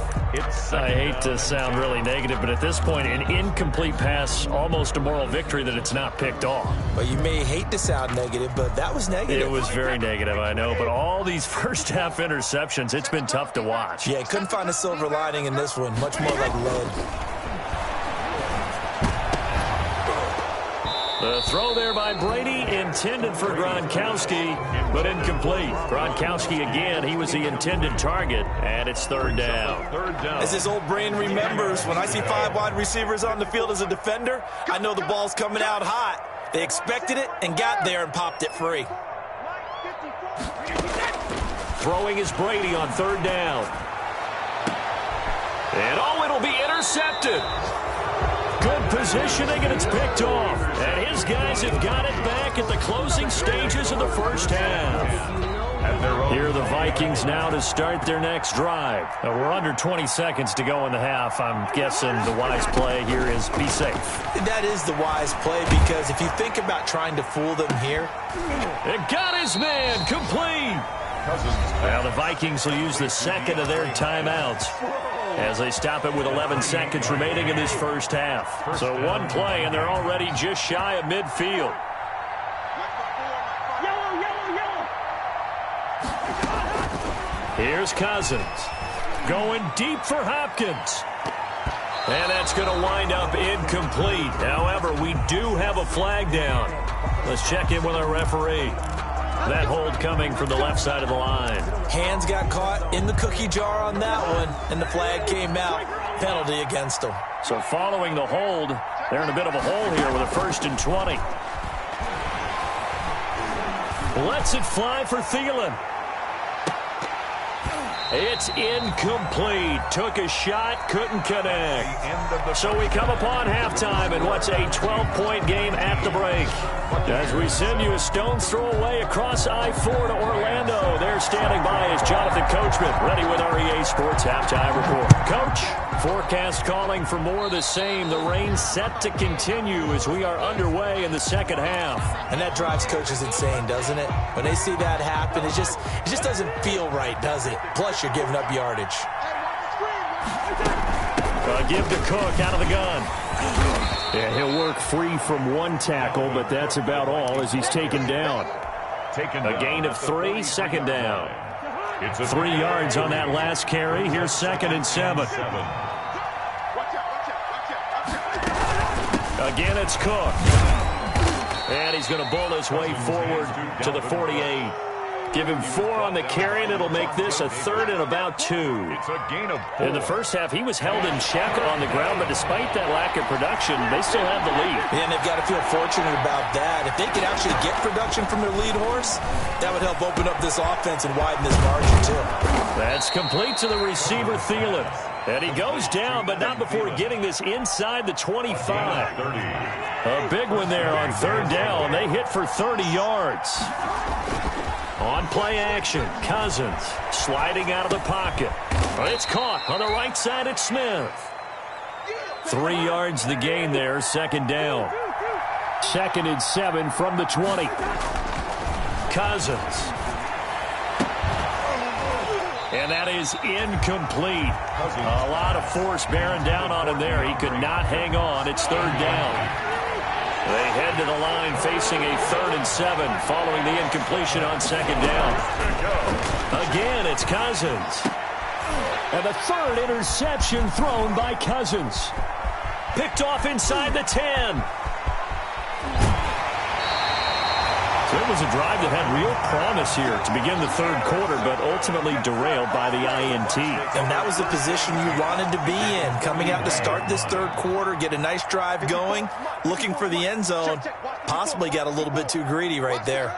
Speaker 12: I hate to sound really negative, but at this point, an incomplete pass, almost a moral victory that it's not picked off.
Speaker 14: Well, you may hate to sound negative, but that was negative.
Speaker 12: It was very negative, I know, but all these first half interceptions, it's been tough to watch.
Speaker 14: Yeah, couldn't find a silver lining in this one, much more like lead.
Speaker 12: The throw there by Brady, intended for Gronkowski, but incomplete. Gronkowski again, he was the intended target, and it's third down.
Speaker 14: As his old brain remembers, when I see 5 wide receivers on the field as a defender, I know the ball's coming out hot. They expected it and got there and popped it free.
Speaker 12: Throwing is Brady on third down. And it'll be intercepted. Good positioning, and it's picked off. And his guys have got it back at the closing stages of the first half. Here are the Vikings now to start their next drive. We're under 20 seconds to go in the half. I'm guessing the wise play here is be safe.
Speaker 14: That is the wise play, because if you think about trying to fool them here.
Speaker 12: It got his man complete. Now the Vikings will use the second of their timeouts as they stop it with 11 seconds remaining in this first half. So one play, and they're already just shy of midfield. Here's Cousins going deep for Hopkins. And that's going to wind up incomplete. However, we do have a flag down. Let's check in with our referee. That hold coming from the left side of the line.
Speaker 14: Hands got caught in the cookie jar on that one, and the flag came out. Penalty against them.
Speaker 12: So following the hold, they're in a bit of a hole here with a 1st and 20. Lets it fly for Thielen. It's incomplete. Took a shot, couldn't connect. So we come upon halftime in what's a 12-point game at the break. As we send you a stone's throw away across I-4 to Orlando. There standing by is Jonathan Coachman, ready with our EA Sports Halftime Report. Coach, forecast calling for more of the same. The rain set to continue as we are underway in the second half.
Speaker 14: And that drives coaches insane, doesn't it? When they see that happen, it just doesn't feel right, does it? Plus, you're giving up yardage.
Speaker 12: Give to Cook out of the gun. Yeah, he'll work free from one tackle, but that's about all as he's taken down. A gain of 3, second down. 3 yards on that last carry. Here's 2nd and 7. Again, it's Cook. And he's going to bull his way forward to the 48. Give him 4 on the carry, and it'll make this a 3rd and about 2. In the first half, he was held in check on the ground, but despite that lack of production, they still have the lead.
Speaker 14: Yeah, and they've got to feel fortunate about that. If they could actually get production from their lead horse, that would help open up this offense and widen this margin, too.
Speaker 12: That's complete to the receiver, Thielen. And he goes down, but not before getting this inside the 25. A big one there on 3rd down. They hit for 30 yards. On play action, Cousins sliding out of the pocket. It's caught on the right side at Smith. 3 yards the gain there, 2nd down. 2nd and 7 from the 20. Cousins. And that is incomplete. A lot of force bearing down on him there. He could not hang on. It's 3rd down. They head to the line facing a 3rd and 7 following the incompletion on 2nd down. Again, it's Cousins. And the 3rd interception thrown by Cousins. Picked off inside the 10. So it was a drive that had real promise here to begin the third quarter, but ultimately derailed by the INT.
Speaker 14: And that was the position you wanted to be in, coming out to start this third quarter, get a nice drive going, looking for the end zone. Possibly got a little bit too greedy right there.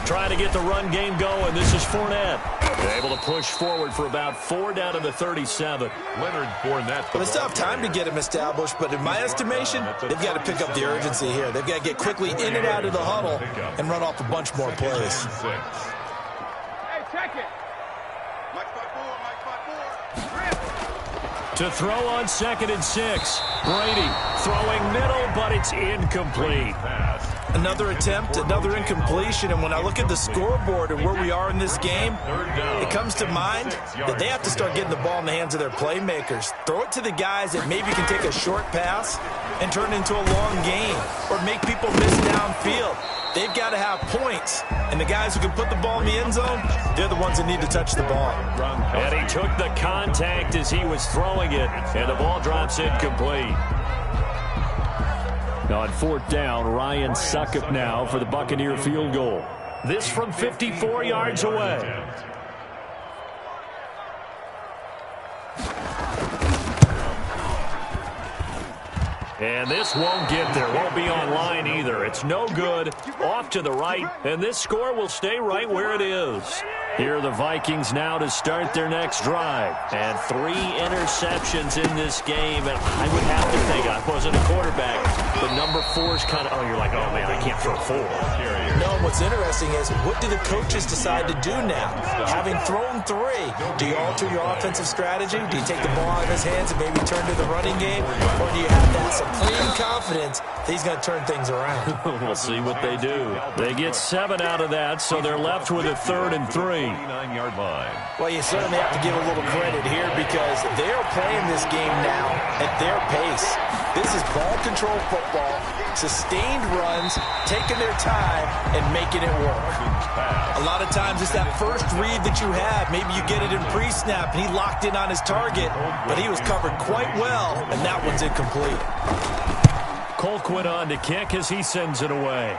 Speaker 12: Trying to get the run game going. This is Fournette. Able to push forward for about 4 down to the 37.
Speaker 13: Leonard Fournette.
Speaker 14: Well, they still have time to get him established, but in my estimation, they've got to pick up the urgency here. They've got to get quickly in and out of the huddle and run off a bunch more plays.
Speaker 15: Hey, check it.
Speaker 12: To throw on 2nd and 6. Brady throwing middle, but it's incomplete.
Speaker 14: Another attempt, another incompletion, and when I look at the scoreboard and where we are in this game, it comes to mind that they have to start getting the ball in the hands of their playmakers. Throw it to the guys that maybe can take a short pass and turn it into a long game or make people miss downfield. They've got to have points, and the guys who can put the ball in the end zone, they're the ones that need to touch the ball.
Speaker 12: And he took the contact as he was throwing it, and the ball drops incomplete. On 4th down, Ryan Succop now for the Buccaneer field goal. This from 54 yards away. And this won't get there. Won't be online either. It's no good. Off to the right. And this score will stay right where it is. Here are the Vikings now to start their next drive. And 3 interceptions in this game. And I would have to think, I wasn't a quarterback, but number 4 is kind of, oh, you're like, oh, man, I can't throw 4.
Speaker 14: No, what's interesting is, what do the coaches decide to do now? Having thrown 3, do you alter your offensive strategy? Do you take the ball out of his hands and maybe turn to the running game? Or do you have that supreme confidence that he's going to turn things around?
Speaker 12: We'll see what they do. They get 7 out of that, so they're left with a 3rd and 3.
Speaker 13: 9-yard line.
Speaker 14: Well, you certainly have to give a little credit here because they're playing this game now at their pace. This is ball control football, sustained runs, taking their time, and making it work. A lot of times it's that first read that you have. Maybe you get it in pre-snap, and he locked in on his target, but he was covered quite well, and that one's incomplete.
Speaker 12: Colquitt on to kick as he sends it away.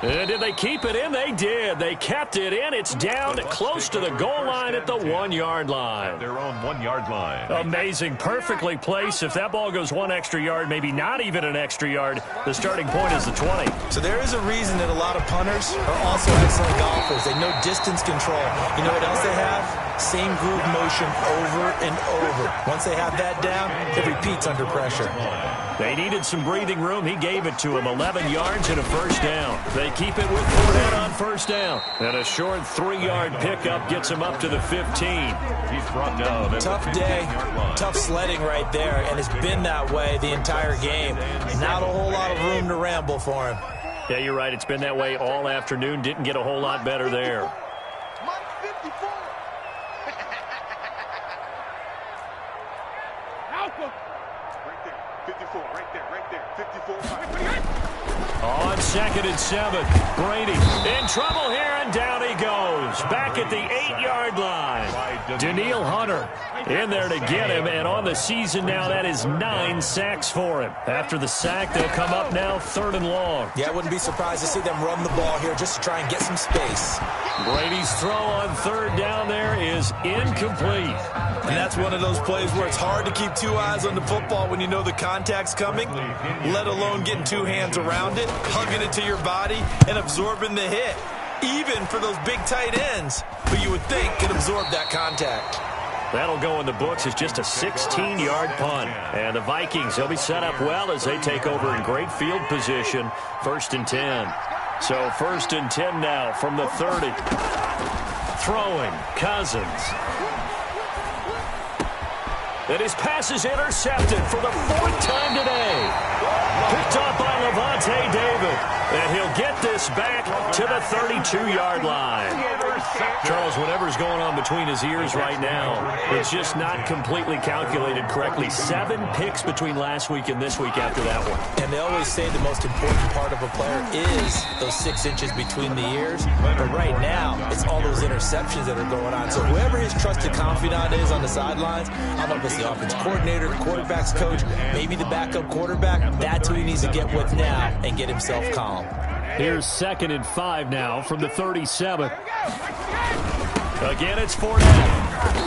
Speaker 12: And did they keep it in? They did. They kept it in. It's down close to the goal line at the 1-yard line.
Speaker 13: Their own 1-yard line.
Speaker 12: Amazing. Perfectly placed. If that ball goes 1 extra yard, maybe not even an extra yard, the starting point is the 20.
Speaker 14: So there is a reason that a lot of punters are also excellent golfers. They know distance control. You know what else they have? Same groove motion over and over. Once they have that down, it repeats under pressure.
Speaker 12: They needed some breathing room. He gave it to them. 11 yards and a first down. They keep it with Fournette on first down. And a short 3-yard pickup gets him up to the 15.
Speaker 13: He's brought down.
Speaker 14: Tough day, tough sledding right there, and it's been that way the entire game. Not a whole lot of room to ramble for him.
Speaker 12: Yeah, you're right. It's been that way all afternoon. Didn't get a whole lot better there. On 2nd and 7, Brady in trouble here, and down he goes. Back at the 8-yard line. Danielle Hunter in there to get him, and on the season now, that is 9 sacks for him. After the sack, they'll come up now 3rd and long.
Speaker 14: Yeah, I wouldn't be surprised to see them run the ball here just to try and get some space.
Speaker 12: Brady's throw on 3rd down there is incomplete.
Speaker 14: And that's one of those plays where it's hard to keep 2 eyes on the football when you know the contact's coming, let alone getting 2 hands around it, hugging it to your body, and absorbing the hit. Even for those big tight ends, who you would think could absorb that contact.
Speaker 12: That'll go in the books as just a 16-yard punt. And the Vikings, they'll be set up well as they take over in great field position. 1st and 10. So 1st and 10 now from the 30. Throwing, Cousins. And his pass is intercepted for the 4th time today. Picked up by Levante David. And he'll get this back to the 32-yard line. Charles, whatever's going on between his ears right now, it's just not completely calculated correctly. 7 picks between last week and this week after that one.
Speaker 14: And they always say the most important part of a player is those 6 inches between the ears. But right now, it's all those interceptions. interceptions that are going on. So whoever his trusted confidant is on the sidelines, I don't know if it's the offense coordinator, the quarterback's coach, maybe the backup quarterback, that's who he needs to get with now and get himself calm.
Speaker 12: Here's 2nd and 5 now from the 37. Again, it's Fournette.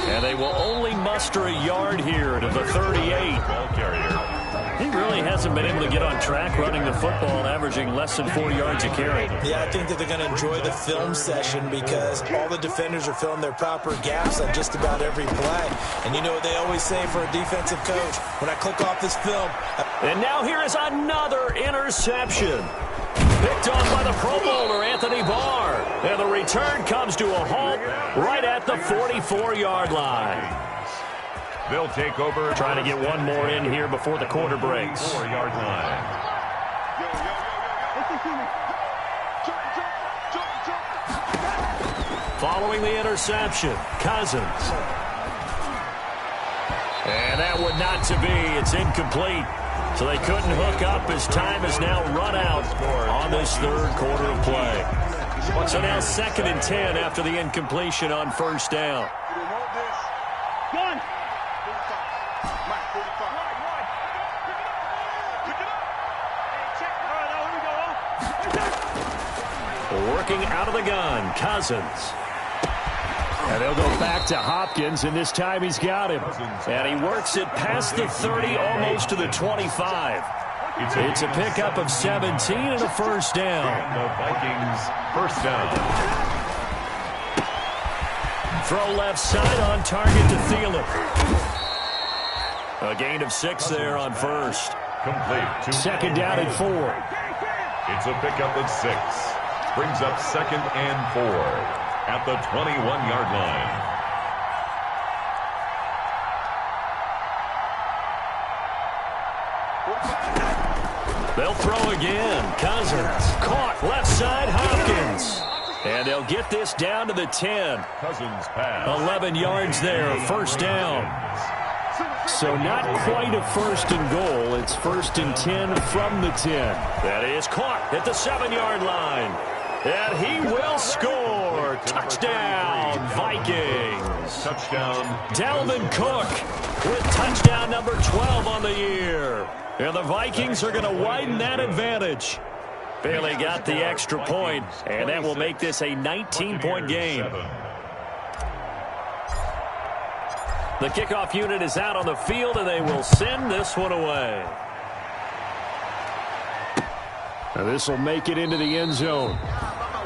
Speaker 12: And they will only muster a yard here to the 38.
Speaker 13: Ball carrier.
Speaker 12: He really hasn't been able to get on track running the football, averaging less than 4 yards a carry.
Speaker 14: Yeah, I think that they're going to enjoy the film session because all the defenders are filling their proper gaps on just about every play. And you know what they always say for a defensive coach? When I click off this film.
Speaker 12: And now here is another interception. Picked off by the Pro Bowler, Anthony Barr. And the return comes to a halt right at the 44-yard line.
Speaker 13: They'll take over.
Speaker 12: Trying to get one more in here before the quarter breaks.
Speaker 13: 4-yard line.
Speaker 12: Following the interception, Cousins. And that would not to be. It's incomplete. So they couldn't hook up as time is now run out on this third quarter of play. So now 2nd and 10 after the incompletion on first down. Working out of the gun, Cousins. And they'll go back to Hopkins, and this time he's got him. And he works it past the 30, almost to the 25. It's a pickup of 17 and a first down.
Speaker 13: The Vikings first down.
Speaker 12: Throw left side on target to Thielen. A gain of 6 there on first.
Speaker 13: Complete.
Speaker 12: 2nd down and 4.
Speaker 13: It's a pickup of 6. Brings up 2nd and 4 at the 21-yard line.
Speaker 12: They'll throw again. Cousins caught left side, Hopkins. And they'll get this down to the 10.
Speaker 13: Cousins pass.
Speaker 12: 11 yards there, first down. So not quite a first and goal. It's 1st and 10 from the 10. That is caught at the 7-yard line. And he will score. Touchdown, Vikings.
Speaker 13: Touchdown.
Speaker 12: Dalvin Cook with touchdown number 12 on the year. And the Vikings are going to widen that advantage. Bailey got the extra point, and that will make this a 19-point game. The kickoff unit is out on the field, and they will send this one away. Now this will make it into the end zone.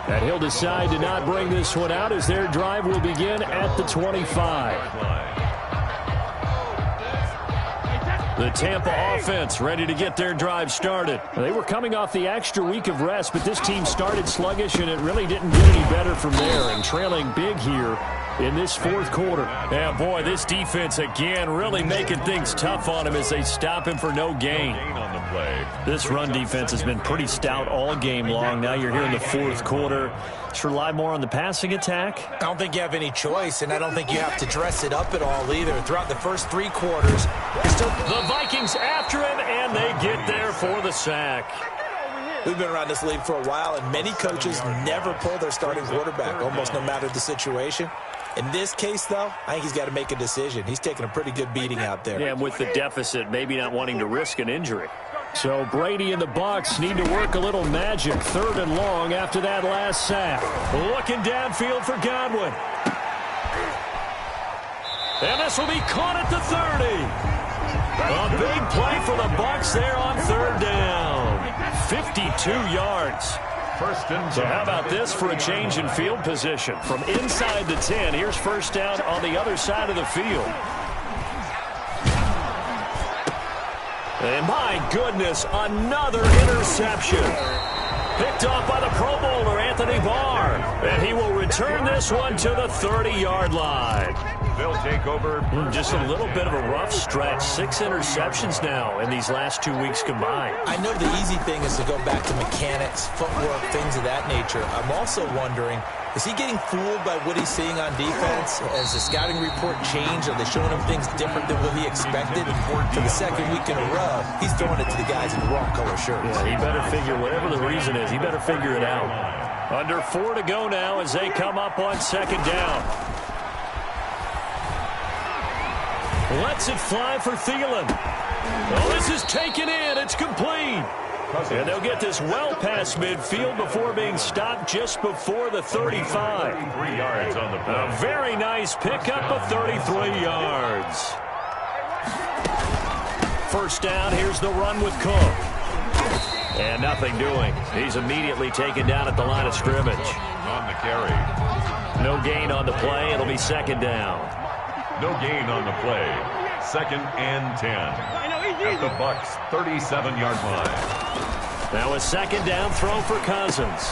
Speaker 12: And he'll decide to not bring this one out as their drive will begin at the 25. The Tampa offense ready to get their drive started. They were coming off the extra week of rest, but this team started sluggish, and it really didn't get any better from there. And trailing big here in this fourth quarter. Yeah, boy, this defense again really making things tough on him as they stop him for no gain. This run defense has been pretty stout all game long. Now you're here in the fourth quarter. Just rely more on the passing attack.
Speaker 14: I don't think you have any choice, and I don't think you have to dress it up at all either. Throughout the first 3 quarters,
Speaker 12: the Vikings after him, and they get there for the sack.
Speaker 14: We've been around this league for a while, and many coaches never pull their starting quarterback, almost no matter the situation. In this case, though, I think he's got to make a decision. He's taking a pretty good beating out there.
Speaker 12: Yeah, and with the deficit, maybe not wanting to risk an injury. So Brady and the Bucs need to work a little magic. 3rd and long after that last sack. Looking downfield for Godwin. And this will be caught at the 30. A big play for the Bucs there on 3rd down. 52 yards. So how about this for a change in field position? From inside the 10, here's first down on the other side of the field. And my goodness, another interception. Picked off by the Pro Bowler, Anthony Barr. And he will return this one to the 30-yard line.
Speaker 13: They'll take over.
Speaker 12: Just a little bit of a rough stretch. 6 interceptions now in these last 2 weeks combined.
Speaker 14: I know the easy thing is to go back to mechanics, footwork, things of that nature. I'm also wondering, is he getting fooled by what he's seeing on defense? Has the scouting report changed? Are they showing him things different than what he expected? For the 2nd week in a row, he's throwing it to the guys in the wrong color shirts.
Speaker 12: Yeah, he better figure, whatever the reason is, he better figure it out. Under 4 to go now as they come up on second down. Lets it fly for Thielen. Oh, this is taken in. It's complete. And they'll get this well past midfield before being stopped just before the 35.
Speaker 13: 33 yards on the play.
Speaker 12: A very nice pickup of 33 yards. First down, here's the run with Cook. And nothing doing. He's immediately taken down at the line of scrimmage.
Speaker 13: On the carry.
Speaker 12: No gain on the play. It'll be second down.
Speaker 13: No gain on the play. 2nd and 10. At the Bucs' 37-yard line.
Speaker 12: Now a second down throw for Cousins.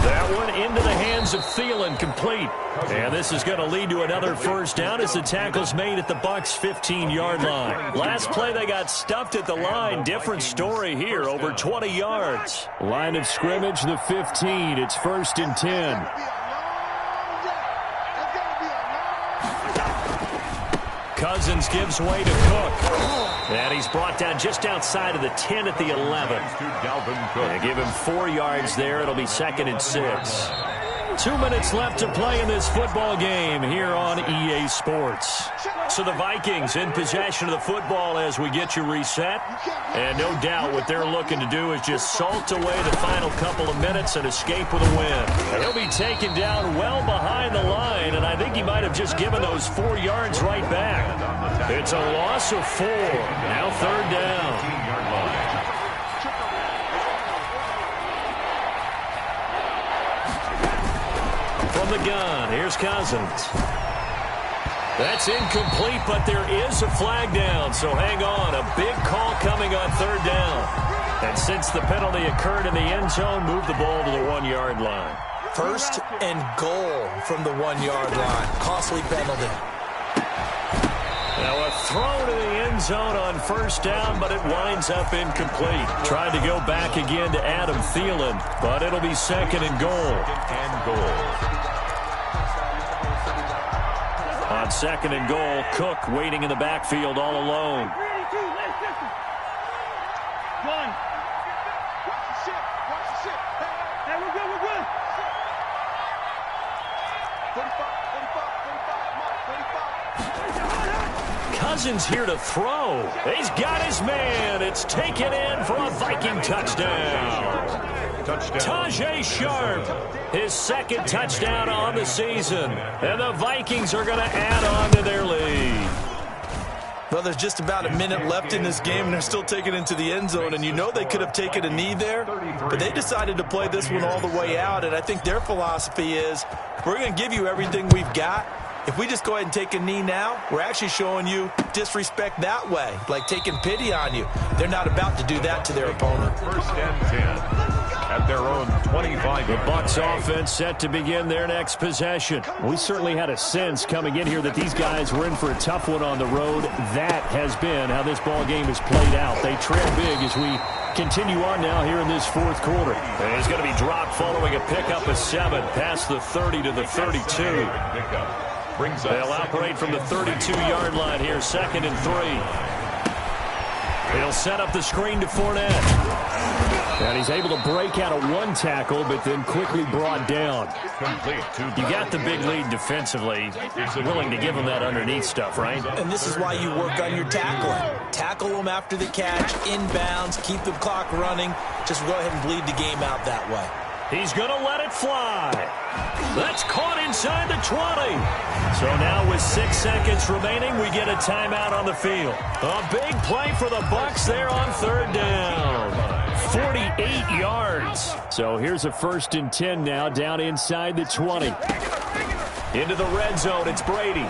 Speaker 12: That one into the hands of Thielen, complete. And this is going to lead to another first down as the tackle's made at the Bucs' 15-yard line. Last play they got stuffed at the line. Different story here, over 20 yards. Line of scrimmage, the 15. It's 1st and 10. Cousins gives way to Cook. And he's brought down just outside of the 10 at the 11. And give him 4 yards there. It'll be 2nd and 6. 2 minutes left to play in this football game here on EA Sports. So the Vikings in possession of the football as we get you reset. And no doubt what they're looking to do is just salt away the final couple of minutes and escape with a win. He'll be taken down well behind the line, and I think he might have just given those 4 yards right back. It's a loss of 4. Now 3rd down. From the gun, here's Cousins. That's incomplete, but there is a flag down, so hang on. A big call coming on 3rd down. And since the penalty occurred in the end zone, move the ball to the 1-yard line.
Speaker 14: 1st and goal from the 1-yard line. Costly penalty.
Speaker 12: Now a throw to the end zone on 1st down, but it winds up incomplete. Tried to go back again to Adam Thielen, but it'll be 2nd and goal. On 2nd and goal, Cook waiting in the backfield all alone. Cousins here to throw. He's got his man. It's taken in for a Viking touchdown. Tajay Sharp, his 2nd touchdown on the season. And the Vikings are going to add on to their lead.
Speaker 14: Well, there's just about a minute left in this game, and they're still taking it into the end zone. And you know they could have taken a knee there, but they decided to play this one all the way out. And I think their philosophy is, we're going to give you everything we've got. If we just go ahead and take a knee now, we're actually showing you disrespect that way, like taking pity on you. They're not about to do that to their opponent.
Speaker 13: 1st and 10 at their own 25.
Speaker 12: The Bucs offense set to begin their next possession. We certainly had a sense coming in here that these guys were in for a tough one on the road. That has been how this ball game has played out. They trail big as we continue on now here in this 4th quarter. And he's going to be dropped following a pickup of 7 past the 30 to the 32. They'll operate from the 32-yard line here, 2nd and 3. He'll set up the screen to Fournette. And he's able to break out of 1 tackle, but then quickly brought down. You got the big lead defensively. Willing to give him that underneath stuff, right?
Speaker 14: And this is why you work on your tackling. Tackle them after the catch, inbounds, keep the clock running. Just go ahead and bleed the game out that way.
Speaker 12: He's going to let it fly. That's caught inside the 20. So now with 6 seconds remaining, we get a timeout on the field. A big play for the Bucs there on 3rd down. 48 yards. So here's a 1st and 10 now down inside the 20. Into the red zone, it's Brady.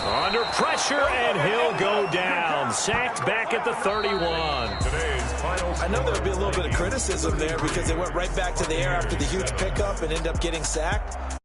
Speaker 12: Under pressure, and he'll go down. Sacked back at the 31.
Speaker 14: I know there'll be a little bit of criticism there because they went right back to the air after the huge pickup and ended up getting sacked.